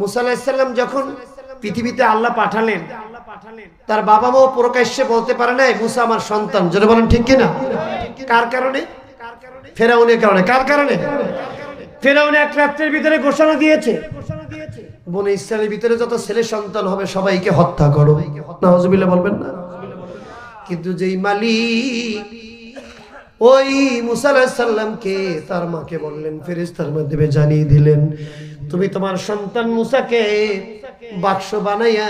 মুসা আলাইহিস সালাম যখন পৃথিবীতে আল্লাহ পাঠালেন, তার বাবা মাও প্রকাশ্যে বলতে পারে না মুসা আমার সন্তান। জোরে বলেন ঠিক কিনা? কার কারণে? ফেরাউনের কারণে। কার কারণে? ফেরাউন এক রাত্রের ভিতরে ঘোষণা দিয়েছে, বনে ইসরায়েলের ভিতরে যত ছেলে সন্তান হবে সবাইকে হত্যা করো। নাউজুবিল্লাহ বলবেন না? কিন্তু যেই মালিক ওই মুসা আলাইহিস সালামকে তার মাকে বললেন, ফেরেশতার মাধ্যমে জানিয়ে দিলেন, তুমি তোমার সন্তান মুসাকে বাক্স বানাইয়া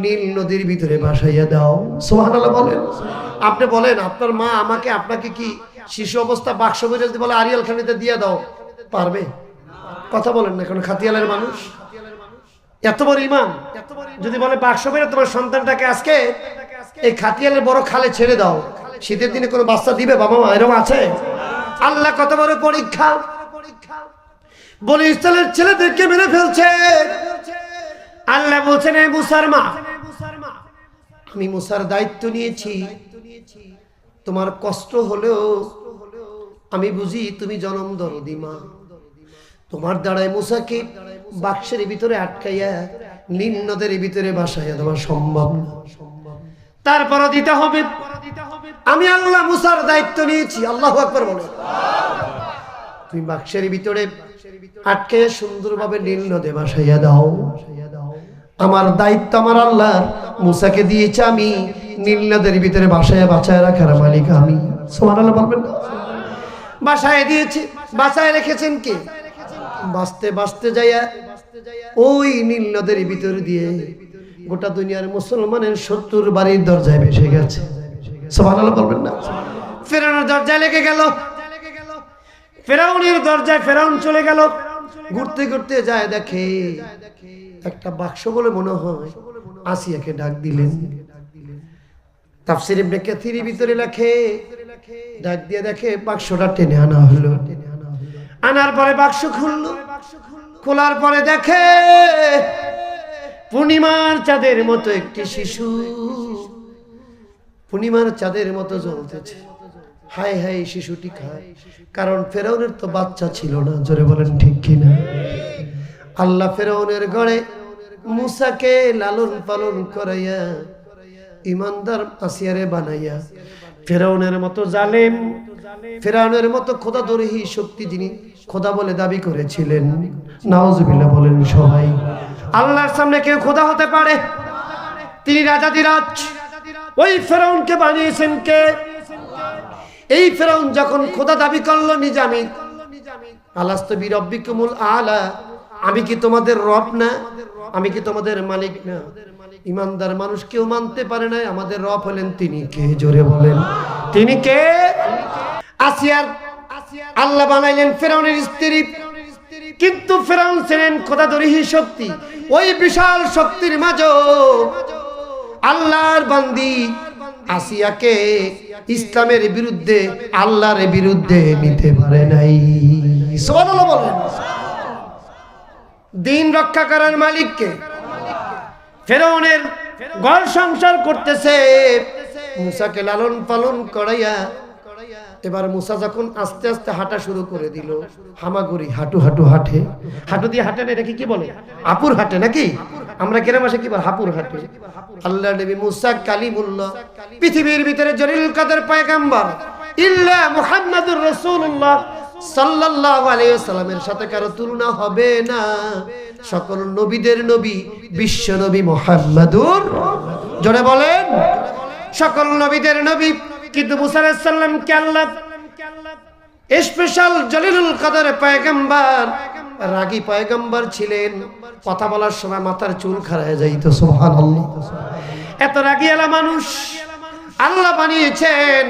নীল নদীর ভিতরে ভাসাইয়া দাও। সুবহানাল্লাহ বলেন। আপনি বলেন আপনার মা আমাকে আপনাকে কি শিশু অবস্থা বাক্স করে যদি বলে আরিয়াল খানিতে দিয়ে দাও, পারবে? কথা বলেন না, কারণ খাতিয়ালের মানুষ এত বড় ইমান, যদি বলে বাক্স করে তোমার সন্তানটাকে আজকে এই খাতিয়ালের বড় খালে ছেড়ে দাও, শীতের দিনে কোনো বাচ্চা দিবে বাবা মা? এরকম আছে? আল্লাহ কত বড় পরীক্ষা! বলে ইসরায়েলের ছেলেদেরকে মেরে ফেলছে। আল্লাহ বলছেন, এই মুসার মা, আমি মুসার দায়িত্ব নিয়েছি, তোমার কষ্ট হলেও আমি বুঝি তুমি জনম দরদি মা, তোমার দ্বারাই মুসাকে বাক্সের ভিতরে আটকাইয়া নীল নদের ভিতরে ভাসাইয়া দেওয়া সম্ভব না, তারপরও দিতে হবে। আমি আল্লাহ মুসার দায়িত্ব নিয়েছি। আল্লাহু আকবার বলে। তুমি বাক্সের ভিতরে আটকে সুন্দরভাবে নীল নদে ভাসাইয়া দাও। আমার দায়িত্ব আমার আল্লাহ মুসাকে দিয়েছে, আমি নীল নদের ভিতরে ভাসাইয়া বাঁচায় রাখার মালিক আমি। সুবহানাল্লাহ বলবেন না? বাসায় দিয়েছে, বাসায় রেখেছেন কে? বাঁচতে বাঁচতে যাইয়া ওই নীল নদের ভিতর দিয়ে গোটা দুনিয়ার মুসলমানের 70 বাড়ির দরজায় ভেসে গেছে। সুবহানাল্লাহ বলবেন না? ফেরাউনের দরজায় লেগে গেল। ফেরাউনের দরজায় ফেরাউন চলে গেল, ঘুরতে ঘুরতে যায় দেখে একটা বাক্স বলে মনে হয়। আসিয়াকে ডাক দিলেন। তাফসীর ইবনে কাসিরের ভিতরে লেখে, ডাক দিয়ে দেখে বাক্সটা টেনে আনা হলো। আনার পরে বাক্স খুললো, খোলার পরে দেখে পূর্ণিমার চাঁদের মতো একটি শিশু, পূর্ণিমার চাঁদের মতো জ্বলতেছে। হায় হায়, শিশুটি খায়, কারণ ফেরাউনের তো বাচ্চা ছিল না। জোরে বলেন ঠিক কিনা? আল্লাহ ফেরাউনের ঘরে মুসাকে লালন পালন করাইয়া ইমানদার আসিয়ারে বানাইয়া ফেরাউনের মতো জালেম, ফেরাউনের মতো খোদাদ্রোহী শক্তি যিনি খোদা বলে দাবি করেছিলেন, নাউজুবিল্লাহ বলেন সবাই। আল্লাহর সামনে কেউ খোদা হতে পারে? তিনি রাজাধিরাজ। ওই ফেরাউনকে বানিয়েছেন কে? এই ফেরাউন যখন খোদা দাবি করলো নিজে, আমি আলাস্তু বিরাব্বিকুমুল আলা, আমি কি তোমাদের রব না? আমি কি তোমাদের মালিক না? ইমানদার মানুষ কেউ মানতে পারে না আমাদের রব হলেন তিনি কে। জোরে বলেন তিনি কে? আসিয়ার আল্লাহ বানাইলেন ফেরাউনের স্ত্রী, কিন্তু ফেরাউন ছিলেন খোদাদ্রোহী শক্তি। ওই বিশাল শক্তির মাঝে আল্লাহর বান্দি আসিয়াকে ইসলামের বিরুদ্ধে, আল্লাহর বিরুদ্ধে নিতে পারে নাই। সুবহানাল্লাহ বলেন। দিন রক্ষা করার মালিককে ফেরাউনের ঘর সংসার করতেছে, মুসাকে লালন পালন করাইয়া। এবার মুসা যখন আস্তে আস্তে হাঁটা শুরু করে দিল, হামাগুড়ি হাঁটু হাঁটু হাঁটে, হাঁটু দিয়ে হাঁটে না, এটাকে কি বলে? আপুর হাঁটে নাকি? আমরা গ্রামে ভাষায় কি বলে? হাপুর হাঁটে। আল্লাহ নবী মুসা কালিমুল্লাহ, পৃথিবীর ভিতরে জলিল কাদের পয়গম্বর ইল্লা মুহাম্মাদুর রাসূলুল্লাহ সাল্লাল্লাহু আলাইহি ওয়াসাল্লামের সাথে কারো তুলনা হবে না। সকল নবীদের নবী বিশ্ব নবী মুহাম্মাদুর, জোরে বলেন সকল নবীদের নবী। কিন্তু মুসা আলাইহিস সালামকে আল্লাহ স্পেশাল জলিলুল কদর পয়গম্বর, রাগী পয়গম্বর ছিলেন। কথা বলার সময় মাথার চুল খাড়া হয়ে যাইতো। সুবহানাল্লাহ। এত রাগী আলা মানুষ আল্লাহ বানিয়েছেন।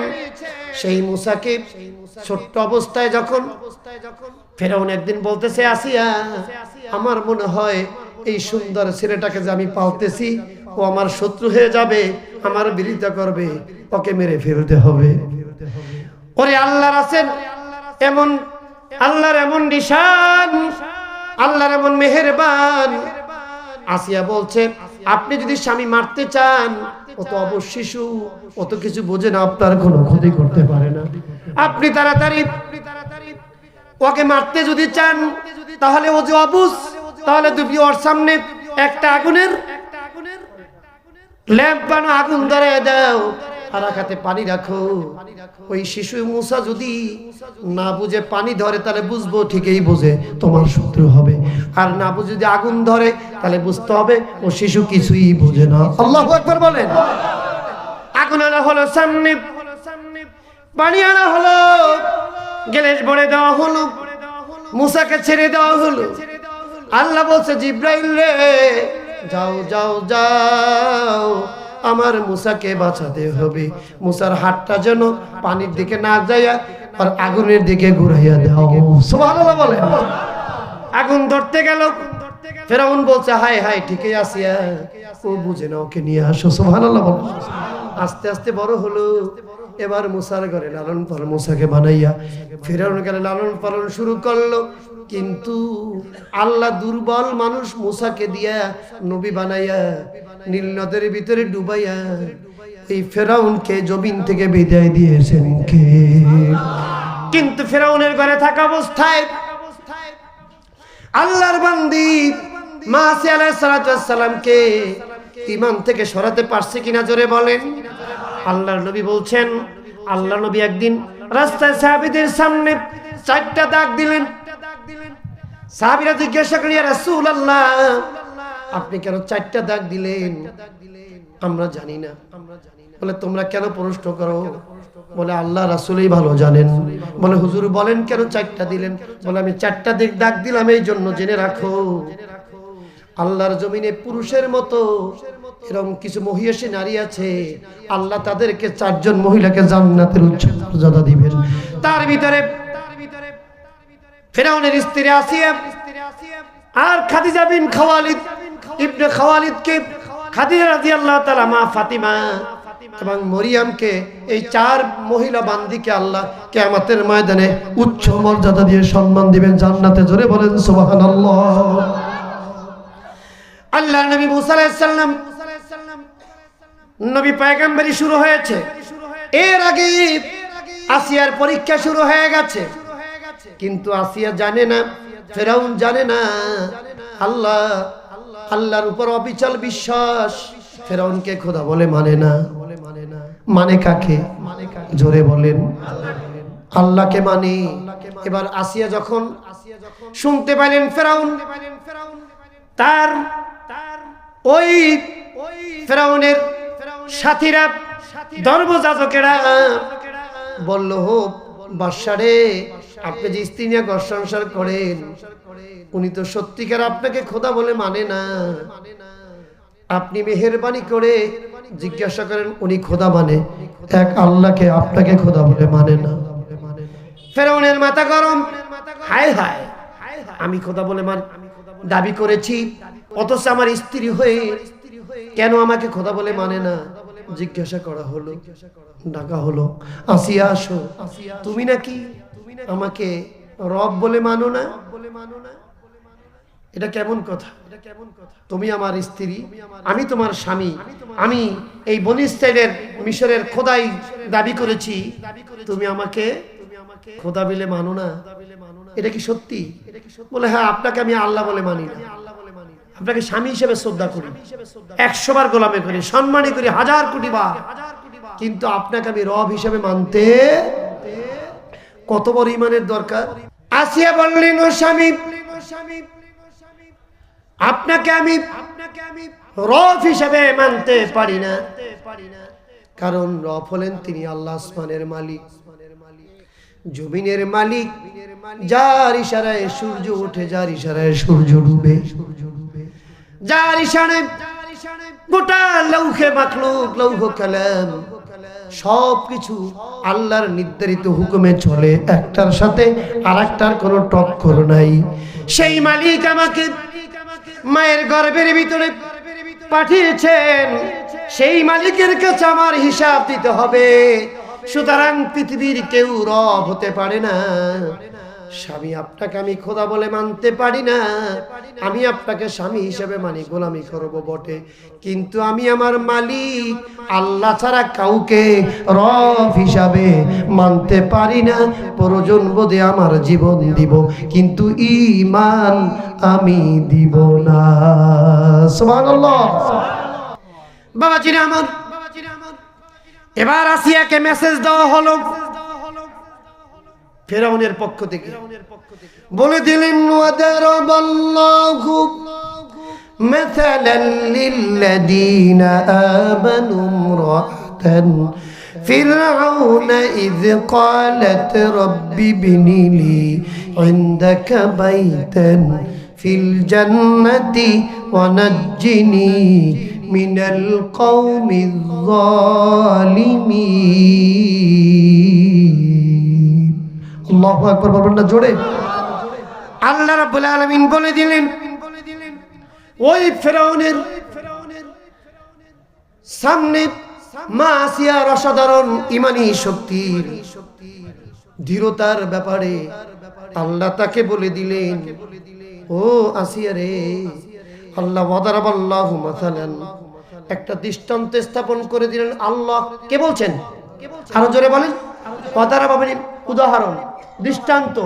সেই মুসাকে ছোট্ট অবস্থায় যখন ফেরাউন একদিন বলতেছে, আসিয়া আমার মনে হয় এই সুন্দর ছেলেটাকে যে আমি পালতেছি ও আমার শত্রু হয়ে যাবে, আমার বিরোধিতা করবে, ওকে মেরে ফেলতে হবে। ওরে আল্লাহর আছেন এমন, আল্লাহর এমন নিশান, আল্লাহর এমন মেহেরবান। আসিয়া বলছে, আপনি যদি স্বামী মারতে চান, ও তো অবশ্য শিশু, ও তো কিছু বোঝে না, আপনার কোনো ক্ষতি করতে পারে না। আপনি তাড়াতাড়ি ওকে মারতে যদি চান, তাহলে ও যে অবুঝ, তাহলে তুমি ওর সামনে একটা আগুনের ল্যাম্প বানো, আগুন ধরে দাও, আর এক হাতে পানি রাখো। ওই শিশু মুসা যদি না বুঝে পানি ধরে তাহলে বুঝবো ঠিকই বুঝে তোমার শত্রু হবে, আর না বুঝে যদি আগুন ধরে তাহলে বুঝতে হবে ও শিশু কিছুই বুঝে না। আল্লাহু আকবার বলেন। আগুন আনা হলো সামনে, পানি আনা হলো, গ্যাস ভরে দেওয়া হলো, মুসাকে ছেড়ে দেওয়া হলো। আল্লাহ বলছে জিব্রাইল রে যাও যাও যাও, আমার মুসাকে বাঁচাতে হবে। মুসার হাতটা যেন পানির দিকে না যায় আর আগুনের দিকে ঘুরাইয়া দাও। সুবহানাল্লাহ বলেন। আগুন ধরতে গেল, ফেরাউন বলছে হায় হায় ঠিকই আছে, ও বুঝে না, ওকে নিয়ে আসো। সুবহানাল্লাহ বলেন। আস্তে আস্তে বড় হলো, এবার মুসার ঘরে লালন পালন, মুসাকে বানাইয়া ফেরাউন গেলে লালন পালন শুরু করলো। কিন্তু আল্লাহ দুর্বল মানুষ মুসাকে দিয়া নবী বানাইয়া নীল নদের ভিতরে ডুবাইয়া এই ফেরাউনকে জমিন থেকে বিদায় দিয়েছেন কে? কিন্তু ফেরাউনের ঘরে থাকা অবস্থায় আল্লাহর বান্দি মাসি আলাইহিস সালাতু ওয়াস সালামকে ঈমান থেকে সরাতে পারছে কিনা জোরে বলেন। আল্লাহর নবী বলছেন, আল্লাহর নবী একদিন রাস্তায় সাহাবীদের সামনে 4টা দাগ দিলেন। সাহাবীরা জিজ্ঞাসা করেন, ইয়া রাসূলুল্লাহ আপনি কেন 4টা দাগ দিলেন? আমরা জানি না। বলে তোমরা কেন প্রশ্ন করো? বলে আল্লাহ রাসূলই ভালো জানেন। বলে হুজুর বলেন কেন 4টা দিলেন? বলে আমি 4টা দাগ দিলাম এই জন্য, জেনে রাখো আল্লাহর জমিনে পুরুষের মতো এরকম কিছু মহিষী নারী আছে, আল্লাহ তাদেরকে 4 জন মহিলাকে জান্নাতের উচ্চ মর্যাদা দিবেন। তার ভিতরে ফেরাউনের স্ত্রী আসিয়া আর খাদিজা বিন খাওয়ালিদ ইবনে খাওয়ালিদকে খাদিজা রাদিয়াল্লাহু তাআলা মা ফাতিমা এবং মরিয়মকে, এই 4 মহিলা বান্দিকে আল্লাহ কিয়ামতের ময়দানে উচ্চ মর্যাদা দিয়ে সম্মান দিবেন জান্নাতে। জোরে বলেন সুবহানাল্লাহ। আল্লাহর নবী মুসা আলাইহিস সালাম নবী পয়গম্বরি শুরু হয়েছে, এর আগে আসিয়ার পরীক্ষা শুরু হয়ে গেছে। কিন্তু আসিয়া জানে না, ফেরাউন জানে না, আল্লাহর উপর অবিচল বিশ্বাস। ফেরাউনকে খোদা বলে মানে না। মানে কাকে? জোরে বলেন। আল্লাহকে মানে। এবার আসিয়া যখন শুনতে পাইলেন ফেরাউন, তার ওই ফেরাউনের সাথীরা ধর্মযাজকেরা বলল, হোক বাদশারে আপনি যে স্ত্রী নিয়ে ঘর সংসার করেন, উনি তো সত্যিকার আপনাকে খোদা বলে মানে না। আপনি মেহেরবানি করে জিজ্ঞাসা করেন উনি খোদা মানে, এক আল্লাহকে আপনাকে খোদা বলে মানে না। ফেরাউনের মাথা গরম, হায় হায় আমি খোদা বলে দাবি করেছি, অথচ আমার স্ত্রী হয়ে কেন আমাকে খোদা বলে মানে না? জিজ্ঞাসা করা হলো, ডাকা হলো, আসিয়া আসো, তুমি নাকি আমাকে রব বলে মানো না? এটা কেমন কথা? তুমি আমার স্ত্রী, আমি তোমার স্বামী, আমি এই বনী ইসরাইলের মিশরের খোদাই দাবি করেছি, তুমি আমাকে খোদা বলে মানো না? এটা কি সত্যি? বলে হ্যাঁ, আপনাকে আমি আল্লাহ বলে মানি না, আপনাকে স্বামী হিসেবে শ্রদ্ধা করি, 100 বার গোলামি করি, সম্মানী করি 1000 কোটি বার, কিন্তু আপনাকে আমি রব হিসেবে মানতে কত বড় ঈমানের দরকার। আসিয়া বললেন, ও স্বামী, আপনাকে আমি রব হিসেবে মানতে পারি না, কারণ রব হলেন তিনি আল্লাহ আসমানের মালিক, জমিনের মালিক, যার ইশারায় সূর্য ওঠে, যার ইশারায় সূর্য ডুবে, যার ইশারায় গোটা লৌহে মাখলুক, লৌহ কালাম সবকিছু আল্লাহর নির্ধারিত হুকুমে চলে, একটার সাথে আরেকটার কোনো টক্কর নাই। সেই মালিক আমাকে মায়ের গর্ভের ভিতরে পাঠিয়েছেন, সেই মালিকের কাছে আমার হিসাব দিতে হবে। সুতরাং পৃথিবীর কেউ রব হতে পারে না, স্বামী আপনাকে আমি খোদা বলে মানতে পারি না, আমি আপনাকে স্বামী হিসেবে মানি, গোলামি করব বটে, কিন্তু আমি আমার মালিক আল্লাহ ছাড়া কাউকে রব হিসাবে মানতে পারি না। প্রয়োজন বোধে আমার জীবন দিব, কিন্তু ঈমান আমি দিব না। সুবহানাল্লাহ। বাবাজিরা আমার, এবার আসিয়াকে মেসেজ দেওয়া হলো ফেরাউনের পক্ষ থেকে, বলে দিলেন ওয়াদারাবাল্লাহু মাসালাল লিল্লাযীনা আমানু ইমরাতান ফিরআউনা ইয ক্বালাত রাব্বি ইবনি লি ইনদাকা বাইতান ফিল জান্নাতি ওয়া নাজ্জিনি মিনাল কওমিয যালিমিন। আল্লাহু আকবার বলবেন না জোরে? আল্লাহ রাব্বুল আলামিন বলে দিলেন ওই ফেরাউনের সামনে মা আসিয়ার অসাধারণ ঈমানী শক্তির দৃঢ়তার ব্যাপারে আল্লাহ তাকে বলে দিলেন, ও আসিয়া রে, আল্লাহ ওয়াদারাবাল্লাহু মাসালান, একটা দৃষ্টান্ত স্থাপন করে দিলেন। আল্লাহ কে বলছেন? আরো জোরে বলেন। ওয়াদারাবা মানে উদাহরণ, দৃষ্টান্ত।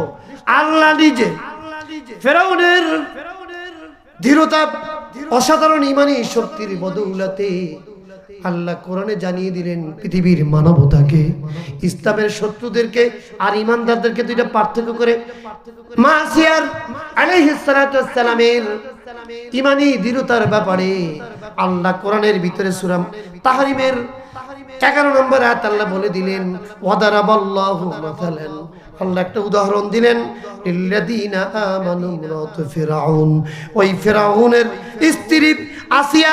আল্লাহ নিজে ফেরাউনের দৃঢ়তা, অসাধারণ ঈমানী শক্তির বদৌলতে আল্লাহ কোরআনে জানিয়ে দিলেন পৃথিবীর মানবতাকে, ইসলামের শত্রুদেরকে আর ঈমানদারদেরকে দুইটা পার্থক্য করে মা আসিয়ার আলাইহিস সালাতু ওয়াস সালামের ঈমানী দৃঢ়তার ব্যাপারে আল্লাহ কোরআনের ভিতরে সূরা তাহরিমের 11 নম্বর আয়াত আল্লাহ বলে দিলেন ওয়াদারাবাল্লাহু মাসালান, আল্লাহ একটা উদাহরণ দিলেন লিল্লাযীনা আমানু ইমরাতু ফিরআউন, ওই ফিরআউনের স্ত্রী আসিয়া,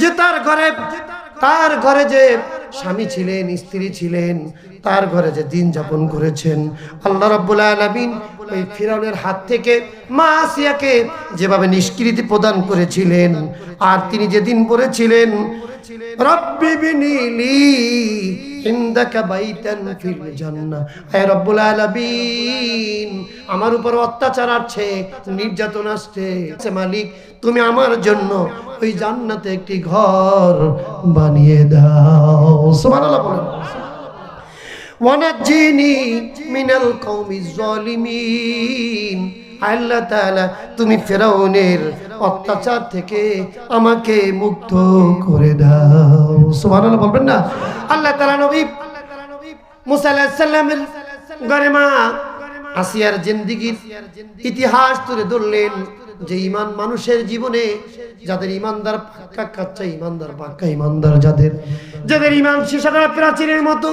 যে তার ঘরে যে স্বামী ছিলেন, স্ত্রী ছিলেন, তার ঘরে যে দিন যাপন করেছেন, আল্লাহ রাব্বুল আলামিন ওই ফিরআউনের হাত থেকে মা আসিয়াকে যেভাবে নিষ্কৃতি প্রদান করেছিলেন, আর তিনি যেদিন বলেছিলেন রব্বি বিনি লি ইনদাকা বাইতান ফিল জান্নাহ, হে রব্বুল আলামিন, আমার উপর অত্যাচার আসছে, নির্যাতন আসছে, মালিক তুমি আমার জন্য ওই জান্নাতে একটি ঘর বানিয়ে দাও। সুবহানাল্লাহ বলেন। ওয়ানাজ্জিনি মিনাল কওমিজ জালিমিন, আল্লাহ তাআলা তুমি ফিরআউনের অত্যাচার থেকে আমাকে মুক্ত করে দাও। সুবহানাল্লাহ বলবেন না? আল্লাহ তাআলা নবী মুসা আলাইহিস সালামের ঘরে মা আসিয়ার জিন্দেগীর ইতিহাস তুলে ধরলেন, যে ঈমান মানুষের জীবনে, যাদের ঈমানদার পাক্কা কাচ্চা ঈমানদার, পাক্কা ঈমানদার যাদের ঈমান সীসার প্রাচীরের মতো,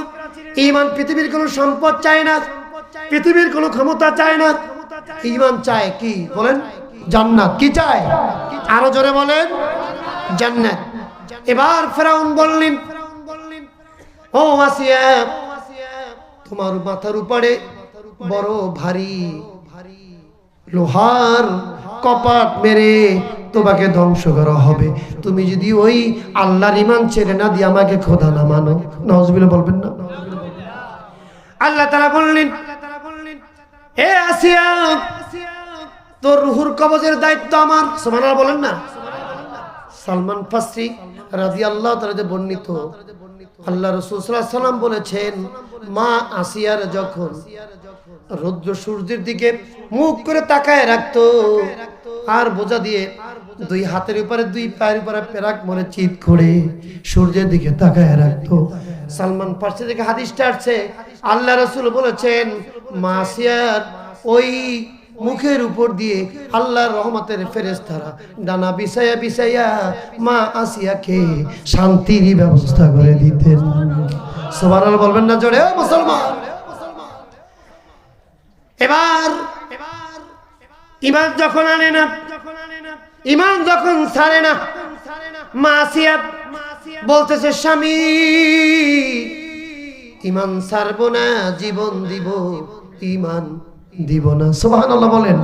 ঈমান পৃথিবীর কোনো সম্পদ চায় না, পৃথিবীর কোনো ক্ষমতা চায় না, ঈমান চায় কি বলেন? জান্নাত। কি চায়? আরো জোরে বলেন, জান্নাত। এবার ফেরাউন বললেন, ও আসিয়া, তোমার মাথার উপরে বড় ভারী লোহার কপাট মেরে তোমাকে ধ্বংস করা হবে, তুমি যদি ওই আল্লাহর ঈমান ছেড়ে না দিয়ে আমাকে খোদা না মানো। নাউজুবিল্লাহ বলবেন না? আল্লাহ তাআলা বললেন, হে আসিয়া, তোর রূহুর কবজের দায়িত্ব আমার। সুবহানাল্লাহ বলেন না? সালমান ফারসি রাদিয়াল্লাহু তাআলা বর্ণিত, আল্লাহ রাসূল সাল্লাল্লাহু আলাইহি ওয়াসাল্লাম বলেছেন, মা আসিয়ার যখন রৌদ্র সূর্যের দিকে মুখ করে তাকায় রাখতো, আর বোঝা দিয়ে দুই হাতের উপরে, দুই পায়ের উপরে পেরাক মনে চিত করে সূর্যের দিকে তাকায় রাখতো। সালমান ফারসি থেকে হাদিসটা আসছে, আল্লাহ রাসূল বলেছেন, মা আসিয়ার ওই মুখের উপর দিয়ে আল্লাহর রহমতের ফেরেশতারা ডানা বিছায়া বিছায়া মা আসিয়াকে শান্তির ব্যবস্থা করে দিতেন। সুবহানাল্লাহ বলবেন না জোরে? ও মুসলমান, এবার ঈমান যখন আনে না, ঈমান যখন ছাড়ে না, মা আসিয়া বলতেছে, স্বামী ঈমান ছাড়বো না, জীবন দিব, ঈমান দিব না। সুবহানাল্লাহ বলেন।